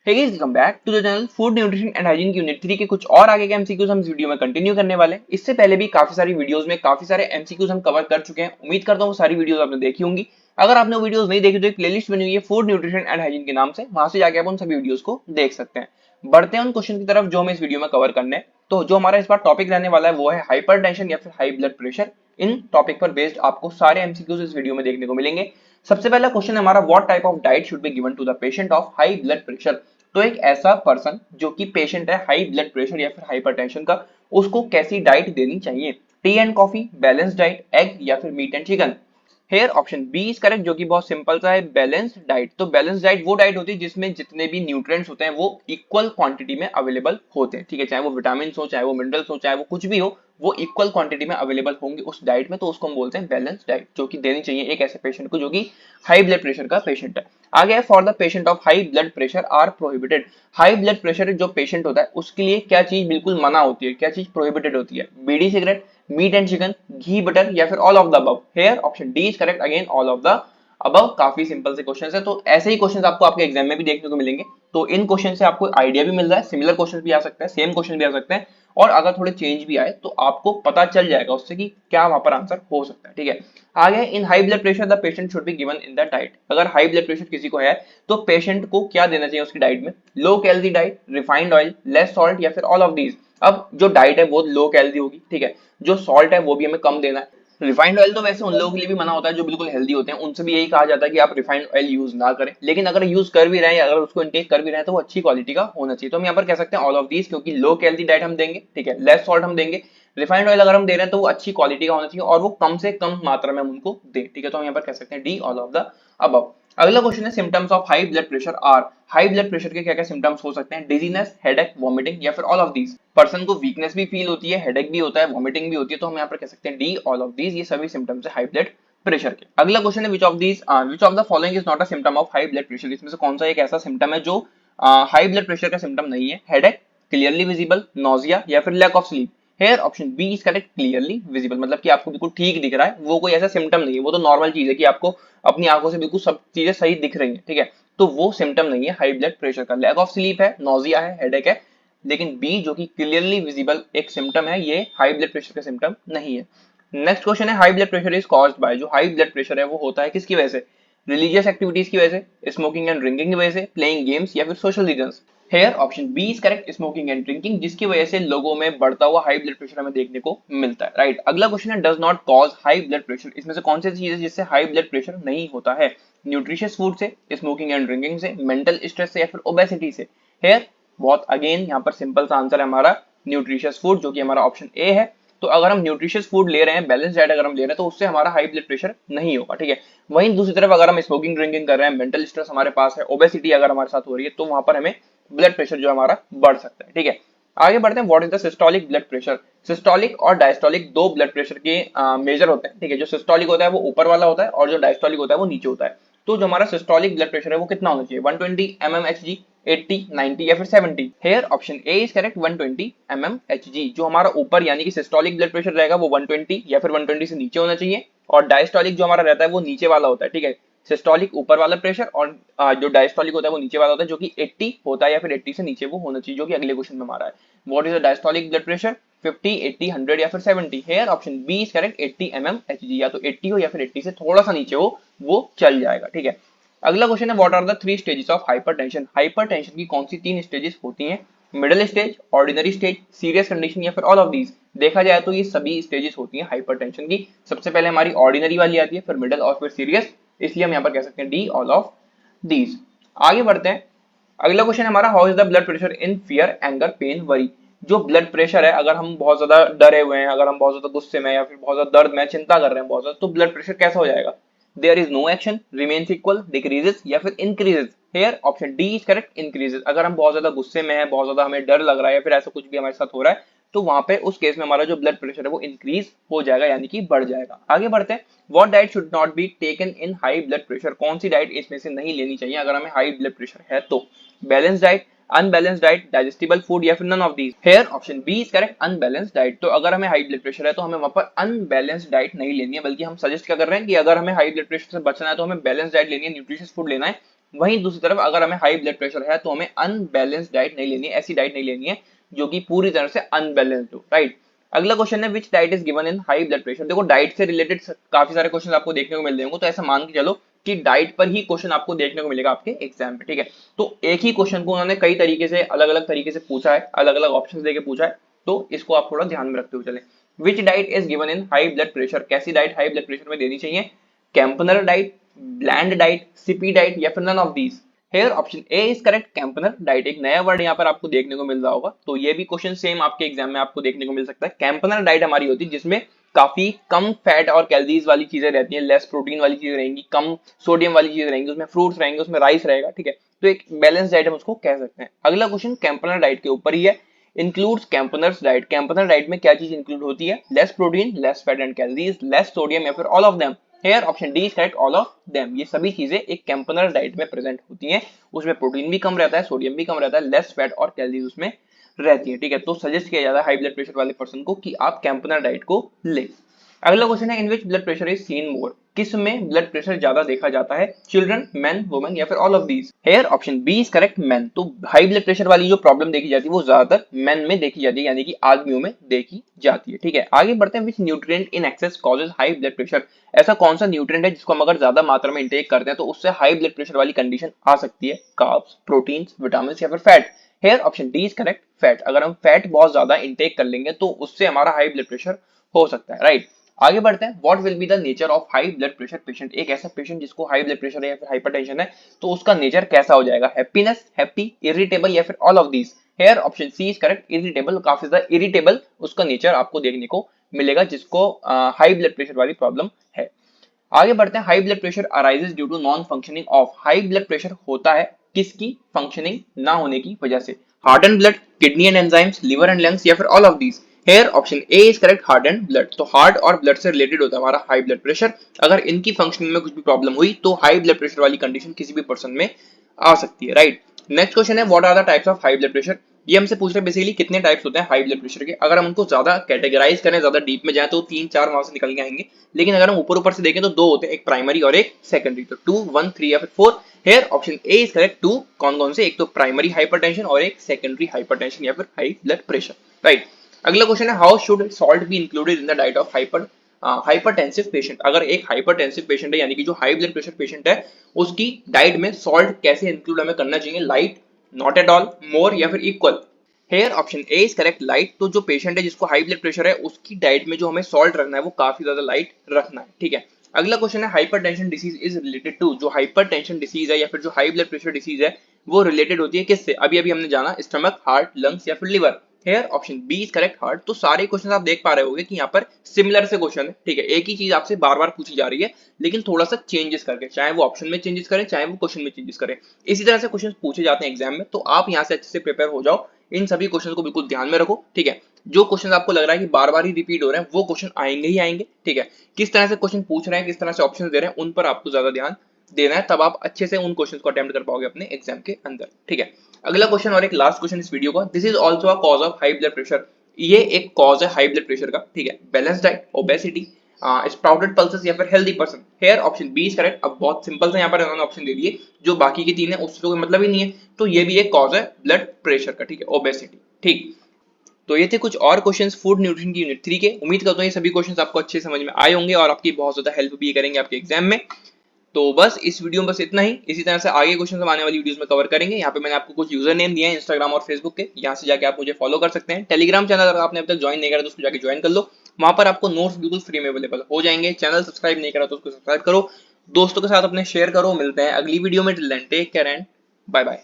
Hey guys, welcome back to the channel food nutrition and hygiene की unit 3 के कुछ और आगे के एमसीक्यूज हम इस वीडियो में कंटिन्यू करने वाले हैं। इससे पहले भी काफी सारी वीडियोस में काफी सारे एमसीक्यूज हम कवर कर चुके हैं। उम्मीद करता हूं वो सारी वीडियोस आपने देखी होंगी। अगर आपने वो वीडियोस नहीं देखी तो एक प्लेलिस्ट बनी हुई है फूड न्यूट्रिशन एंड हाइजीन के नाम से, वहां से जाके आप उन सभी वीडियोस को देख सकते हैं। बढ़ते हैं उन क्वेश्चन की तरफ जो हमें इस वीडियो में कवर करने हैं। तो जो हमारा इस बार टॉपिक रहने वाला है वो है हाइपरटेंशन या फिर हाई ब्लड प्रेशर। इन टॉपिक पर बेस्ड आपको सारे एमसीक्यूज इस वीडियो में देखने को मिलेंगे। सबसे पहला क्वेश्चन है हमारा, what type of diet should be given to the patient of high blood pressure. तो एक ऐसा पर्सन जो कि पेशेंट है हाई ब्लड प्रेशर या फिर हाइपरटेंशन का, उसको कैसी डाइट देनी चाहिए? Tea and coffee, balance diet, egg या फिर meat and chicken. Here option B is correct, जो कि बहुत सिंपल सा है, बैलेंस्ड डाइट। तो बैलेंस डाइट वो डाइट होती है जिसमें जितने भी न्यूट्रिएंट्स होते हैं वो इक्वल क्वांटिटी में अवेलेबल होते हैं। ठीक है, चाहे वो विटामिन हो, चाहे वो मिनरल्स हो, चाहे वो कुछ भी हो, वो इक्वल क्वांटिटी में अवेलेबल होंगे उस डाइट में। तो उसको हम बोलते हैं बैलेंस डाइट, जो कि देनी चाहिए एक ऐसे पेशेंट को जो कि हाई ब्लड प्रेशर का पेशेंट है। आगे, for the patient of high blood pressure are prohibited. High blood pressure जो पेशेंट होता है उसके लिए क्या चीज बिल्कुल मना होती है, क्या चीज प्रोहिबिटेड होती है? Bidi cigarette, meat and chicken, ghee butter या फिर all of the above. Here option D is correct, again all of the above. काफी सिंपल से क्वेश्चन है, तो ऐसे ही क्वेश्चन आपको आपके एग्जाम में भी देखने को मिलेंगे। तो इन क्वेश्चन से आपको आइडिया भी मिल रहा है, सिमिलर क्वेश्चन भी आ सकते हैं, सेम क्वेश्चन भी आ सकते हैं, और अगर थोड़े चेंज भी आए तो आपको पता चल जाएगा उससे कि क्या वहां पर आंसर हो सकता है। ठीक है, आगे, इन high blood pressure the patient should be given in the diet. अगर हाई ब्लड प्रेशर किसी को है तो पेशेंट को क्या देना चाहिए उसकी डाइट में? Low calorie diet, refined oil, less salt या फिर ऑल ऑफ दीज। अब जो डाइट है वो लो कैलोरी होगी, ठीक है, जो सॉल्ट है वो भी हमें कम देना है। रिफाइंड ऑयल तो वैसे उन लोगों के लिए भी मना होता है जो बिल्कुल हेल्दी होते हैं, उनसे भी यही कहा जाता है कि आप रिफाइंड ऑयल यूज ना करें, लेकिन अगर यूज कर भी रहे हैं, अगर उसको इनटेक कर भी रहे हैं तो वो अच्छी क्वालिटी का होना चाहिए। तो हम यहाँ पर कह सकते हैं ऑल ऑफ दीज, क्योंकि लो कैलोरी डाइट हम देंगे, ठीक है, लेस सॉल्ट हम देंगे, रिफाइंड ऑयल अगर हम दे रहे हैं तो वो अच्छी क्वालिटी का होना चाहिए और वो कम से कम मात्रा में हम उनको दें। ठीक है, तो हम यहाँ पर कह सकते हैं D, all of the above. अगला क्वेश्चन है, symptoms of high blood pressure are. High blood pressure के क्या क्या सिम्टम्स हो सकते हैं? डिजीनेस, हेडेक, वॉमिटिंग या फिर ऑल ऑफ दीज। पर्सन को वीकनेस भी फील होती है, हेडेक भी होता है, वॉमिटिंग भी होती है, तो हम यहाँ पर कह सकते हैं डी, ऑल ऑफ दीज। ये सभी सिम्टम्स है हाई ब्लड प्रेशर के। अगला क्वेश्चन है, which of the following is not a symptom of high blood pressure. इसमें से कौन सा एक ऐसा सिम्टम है जो हाई ब्लड प्रेशर का सिम्टम नहीं है? हेडेक, क्लियरली विजिबल, नोजिया या फिर lack of sleep. Here option B is correct, clearly visible, मतलब कि आपको बिल्कुल ठीक दिख रहा है, वो कोई ऐसा सिम्टम नहीं है, वो तो नॉर्मल चीज है कि आपको अपनी आंखों से बिल्कुल सब चीजें सही दिख रही है। ठीक है, तो वो सिम्टम नहीं है हाई ब्लड प्रेशर का। लैक ऑफ स्लीप है, नोजिया है, हेडेक है, लेकिन बी जो कि क्लियरली विजिबल एक सिम्टम है, ये हाई ब्लड प्रेशर का सिम्टम नहीं है। नेक्स्ट क्वेश्चन है, high blood pressure is caused by. जो हाई ब्लड प्रेशर है वो होता है किसकी वजह से? रिलीजियस एक्टिविटीज की वजह से, स्मोकिंग एंड ड्रिंकिंग की वजह से, प्लेइंग गेम्स या फिर social reasons. Here option B is correct, smoking and drinking, जिसकी वजह से लोगों में बढ़ता हुआ हाई ब्लड प्रेशर हमें देखने को मिलता है। राइट, अगला क्वेश्चन है, does not cause high blood pressure. इसमें से कौन सी चीज है जिससे हाई ब्लड प्रेशर नहीं होता है? न्यूट्रिशियस फूड से, स्मोकिंग एंड ड्रिंकिंग से, मेंटल स्ट्रेस से या फिर ओबेसिटी से। हेयर बहुत अगेन यहाँ पर सिंपल सा आंसर है हमारा न्यूट्रिशियस फूड, जो कि हमारा ऑप्शन ए है। तो अगर हम न्यूट्रिशियस फूड ले रहे हैं, बैलेंस डाइट अगर हम ले रहे हैं, तो उससे हमारा हाई ब्लड प्रेशर नहीं होगा। ठीक है, वहीं दूसरी तरफ अगर हम स्मोकिंग ड्रिंकिंग कर रहे हैं, मेंटल स्ट्रेस हमारे पास है, ओबेसिटी अगर हमारे साथ हो रही है, तो वहां पर हमें ब्लड प्रेशर जो हमारा बढ़ सकता है। ठीक है, आगे बढ़ते हैं, what is the systolic blood pressure. Systolic और डायस्टोलिक दो ब्लड प्रेशर के मेजर होते हैं। ठीक है, जो सिस्टोलिक होता है वो ऊपर वाला होता है और जो डायस्टोलिक होता है वो नीचे होता है। तो जो हमारा सिस्टोलिक ब्लड प्रेशर है वो कितना होना चाहिए? 120 mmHg, 80, 90 या फिर 70। Here option A is correct, 120 mmHg। जो हमारा ऊपर यानी कि सिस्टोलिक ब्लड प्रेशर रहेगा वो 120 या फिर 120 से नीचे होना चाहिए, और डायस्टोलिक जो हमारा रहता है वो नीचे वाला होता है। ठीक है, सिस्टोलिक ऊपर वाला प्रेशर और जो डायस्टोलिक होता है वो नीचे वाला होता है, जो कि 80 होता है या फिर 80 से नीचे वो होना चाहिए, जो कि अगले क्वेश्चन में हमारा है। What is the diastolic blood pressure? 50, 80, 100 या फिर 70। Here option B is correct, 80 mmHg, या तो 80 हो या फिर 80 से थोड़ा सा नीचे हो, वो चल जाएगा। ठीक है, अगला क्वेश्चन है, what are the 3 stages of hypertension. Hypertension की कौन सी 3 स्टेजेस होती हैं? Middle stage, ordinary stage, serious condition या फिर ऑल ऑफ दीज। देखा जाए तो ये सभी स्टेजेस होती हैं हाइपरटेंशन की। सबसे पहले हमारी ऑर्डिनरी वाली आती है, फिर मिडिल और फिर सीरियस, इसलिए हम यहाँ पर कह सकते हैं डी, ऑल ऑफ दीज। आगे बढ़ते हैं, अगला क्वेश्चन हमारा, how is the blood pressure in fear, anger, pain, worry. जो ब्लड प्रेशर है, अगर हम बहुत ज्यादा डरे हुए हैं, अगर हम बहुत ज्यादा गुस्से में या फिर बहुत ज्यादा दर्द में, चिंता कर रहे हैं बहुत ज्यादा, तो ब्लड प्रेशर कैसा हो जाएगा? There is no action, remains equal, decreases या फिर increases. Here option D is correct, increases. अगर हम बहुत ज्यादा गुस्से में है, बहुत ज्यादा हमें डर लग रहा है या फिर ऐसा कुछ भी हमारे साथ हो रहा है, तो वहां पे उस केस में हमारा जो ब्लड प्रेशर है वो इंक्रीज हो जाएगा, यानी कि बढ़ जाएगा। आगे बढ़ते हैं, what diet should not be taken in high blood pressure. कौन सी डाइट इसमें से नहीं लेनी चाहिए अगर हमें हाई ब्लड प्रेशर है तो? Balance diet, unbalance diet, digestible food या फिर none of these. Here option B is correct, unbalance diet. तो अगर हमें हाई ब्लड प्रेशर है तो हमें वहां पर अनबैलेंस डाइट नहीं लेनी है, बल्कि हम सजेस्ट क्या कर रहे हैं कि अगर हमें हाई ब्लड प्रेशर से बचना है तो हमें बैलेंस डाइट लेनी है, न्यूट्रिशियस फूड लेना है, वहीं दूसरी तरफ अगर हमें हाई ब्लड प्रेशर है तो हमें अनबैलेंस डाइट नहीं लेनी है, ऐसी डाइट नहीं लेनी है जो कि पूरी तरह से अनबैलेंस्ड हो, राइट। अगला क्वेश्चन है which diet is given in high blood pressure. देखो डाइट से रिलेटेड काफी सारे क्वेश्चन आपको देखने को मिल जाएंगे, तो ऐसा मान के चलो कि डाइट पर ही क्वेश्चन आपको देखने को मिलेगा आपके एग्जाम में, ठीक है। तो एक ही क्वेश्चन को उन्होंने कई तरीके से अलग अलग तरीके से पूछा है, अलग अलग ऑप्शन देके पूछा है, तो इसको आप थोड़ा ध्यान में रखते हुए चले। Which diet is given in high blood pressure, कैसी डाइट हाई ब्लड प्रेशर में देनी चाहिए? Kempner diet, bland diet, CP diet या फिर none of these. Here option A is correct, Kempner diet. एक नया वर्ड यहाँ पर आपको देखने को मिल रहा होगा, तो ये भी क्वेश्चन सेम आपके एग्जाम में आपको देखने को मिल सकता है। कैंपनर डाइट हमारी होती है जिसमें काफी कम फैट और कैलोरीज वाली चीजें रहती हैं, लेस प्रोटीन वाली चीजें रहेंगी, कम सोडियम वाली चीजें रहेंगी, उसमें फ्रूट्स रहेंगे, उसमें राइस रहेगा, ठीक है। तो एक बैलेंस डाइट हम उसको कह सकते हैं। अगला क्वेश्चन कैंपनर डाइट के ऊपर ही है, इंक्लूड्स कैंपनर्स डाइट। कैंपनर डाइट में क्या चीज इंक्लूड होती है? Less protein, less fat and calories, less sodium या फिर all of them. Hair option D is correct, all of them. ये सभी चीजें एक कैंपनर डाइट में प्रेजेंट होती हैं, उसमें प्रोटीन भी कम रहता है, सोडियम भी कम रहता है, लेस फैट और कैलोरीज उसमें रहती है, ठीक है। तो सजेस्ट किया जाता है हाई ब्लड प्रेशर वाले पर्सन को कि आप कैंपनर डाइट को ले। अगला क्वेश्चन है in which blood pressure is seen more, किस में ब्लड प्रेशर ज्यादा देखा जाता है? चिल्ड्रन, मेन, वुमेन या फिर all of these. Here option B is correct, men. तो हाई ब्लड प्रेशर वाली जो प्रॉब्लम देखी जाती है वो ज्यादातर मेन में देखी जाती है, यानी कि आदमियों में देखी जाती है, ठीक है। आगे बढ़ते हैं, विच nutrient in excess causes high blood pressure. ऐसा कौन सा न्यूट्रिएंट है जिसको हम अगर ज्यादा मात्रा में इंटेक करते हैं तो उससे हाई ब्लड प्रेशर वाली कंडीशन आ सकती है? कार्ब्स, प्रोटीन्स, विटामिन या फिर fat. Hair option D is correct, fat. अगर हम फैट बहुत ज्यादा इंटेक कर लेंगे तो उससे हमारा हाई ब्लड प्रेशर हो सकता है, राइट। आगे बढ़ते हैं, what will be the nature of high blood pressure patient. एक ऐसा पेशेंट जिसको हाई ब्लड प्रेशर है या फिर हाइपरटेंशन है, तो उसका नेचर कैसा हो जाएगा? हैप्पीनेस, हैप्पी, इरिटेबल या फिर all of these. Here option C is correct, irritable. काफी ज्यादा इरिटेबल उसका नेचर आपको देखने को मिलेगा जिसको हाई ब्लड प्रेशर वाली प्रॉब्लम है। आगे बढ़ते हैं, high blood pressure arises due to non functioning of. High blood pressure होता है किसकी फंक्शनिंग ना होने की वजह से? Heart and blood, kidney and enzymes, liver and lungs या फिर all of these. Here option A is correct, heart and blood. तो हार्ट और ब्लड से रिलेटेड होता है हमारा हाई ब्लड प्रेशर। अगर इनकी फंक्शनिंग में कुछ भी प्रॉब्लम हुई तो हाई ब्लड प्रेशर वाली कंडीशन किसी भी पर्सन में आ सकती है, राइट। नेक्स्ट क्वेश्चन है, what are the types of high blood pressure. ये हमसे पूछ रहे हैं बेसिकली कितने टाइप्स होते हैं हाई ब्लड प्रेशर के। अगर हम उनको ज्यादा कैटेगराइज करें, ज्यादा डीप में जाए तो 3-4 वहां से निकल के आएंगे, लेकिन अगर हम ऊपर ऊपर से देखें तो दो होते हैं, एक प्राइमरी और एक सेकेंडरी। तो 2, 1, 3 या फिर 4। Hair option A is correct, 2। कौन कौन से? एक तो प्राइमरी हाइपरटेंशन और एक सेकेंडरी हाइपरटेंशन या फिर हाई ब्लड प्रेशर, राइट। अगला क्वेश्चन है, how should salt be included in the diet of hypertensive patient. अगर एक हाइपरटेंसिव पेशेंट है यानी कि जो हाई ब्लड प्रेशर पेशेंट है, उसकी डाइट में सॉल्ट कैसे इंक्लूड हमें करना चाहिए? लाइट, नॉट एट ऑल, मोर या फिर equal. Hair option A is correct, light. तो जो पेशेंट है जिसको हाई ब्लड प्रेशर है उसकी डाइट में जो हमें सॉल्ट रखना है वो काफी ज्यादा लाइट रखना है, ठीक है। अगला क्वेश्चन है, hypertension disease is related to. जो हाइपरटेंशन डिसीज है या फिर जो हाई ब्लड प्रेशर डिसीज है वो रिलेटेड होती है किससे? अभी अभी हमने जाना, स्टमक, हार्ट, लंग्स या फिर liver. Here option B is correct, heart. तो सारे क्वेश्चन आप देख पा रहे होंगे कि यहाँ पर सिमिलर से क्वेश्चन है, ठीक है। एक ही चीज आपसे बार बार पूछी जा रही है लेकिन थोड़ा सा चेंजेस करके, चाहे वो ऑप्शन में चेंजेस करें चाहे वो क्वेश्चन में चेंजेस करें, इसी तरह से क्वेश्चन पूछे जाते हैं एग्जाम में। तो आप यहाँ से अच्छे से प्रिपेयर हो जाओ, इन सभी क्वेश्चन को बिल्कुल ध्यान में रखो, ठीक है। जो क्वेश्चन आपको लग रहा है कि बार बार ही रिपीट हो रहे हैं वो क्वेश्चन आएंगे ही आएंगे, ठीक है। किस तरह से क्वेश्चन पूछ रहे हैं, किस तरह से ऑप्शन दे रहे हैं, उन पर आपको ज्यादा ध्यान देना है, तब आप अच्छे से उन क्वेश्चन को अटेम्प्ट कर पाओगे अपने एग्जाम के अंदर, ठीक है। अगला क्वेश्चन और एक लास्ट क्वेश्चन इस वीडियो का, this is also a cause of high blood pressure. ये एक कॉज है हाई ब्लड प्रेशर का, ठीक है। Balance diet, obesity, sprouted pulses या फिर healthy person. Here option B is correct. अब बहुत सिंपल सा यहाँ पर इन्होंने ऑप्शन दे दिए, जो बाकी की 3 है उससे कोई मतलब ही नहीं है, तो ये भी एक कॉज है ब्लड प्रेशर का, ठीक है, ओबेसिटी, ठीक। तो ये थे कुछ और क्वेश्चंस फूड न्यूट्रिशन की यूनिट 3 के। उम्मीद करता हूँ ये सभी क्वेश्चंस आपको अच्छे समझ में आए होंगे और आपकी बहुत ज्यादा हेल्प भी करेंगे आपके एग्जाम में। तो बस इस वीडियो में बस इतना ही। इसी तरह से आगे क्वेश्चन हम आने वाली वीडियोस में कवर करेंगे। यहाँ पे मैंने आपको कुछ यूजर नेम दिए हैं इंस्टाग्राम और फेसबुक के, यहाँ से जाके आप मुझे फॉलो कर सकते हैं। टेलीग्राम चैनल अगर आपने अब तक ज्वाइन नहीं करा तो उसको जाके ज्वाइन कर लो, वहां पर आपको नोट्स बिल्कुल फ्री में अवेलेबल हो जाएंगे। चैनल सब्सक्राइब नहीं करा तो उसको सब्सक्राइब करो, दोस्तों के साथ अपने शेयर करो। मिलते हैं अगली वीडियो में, till then take care and bye bye.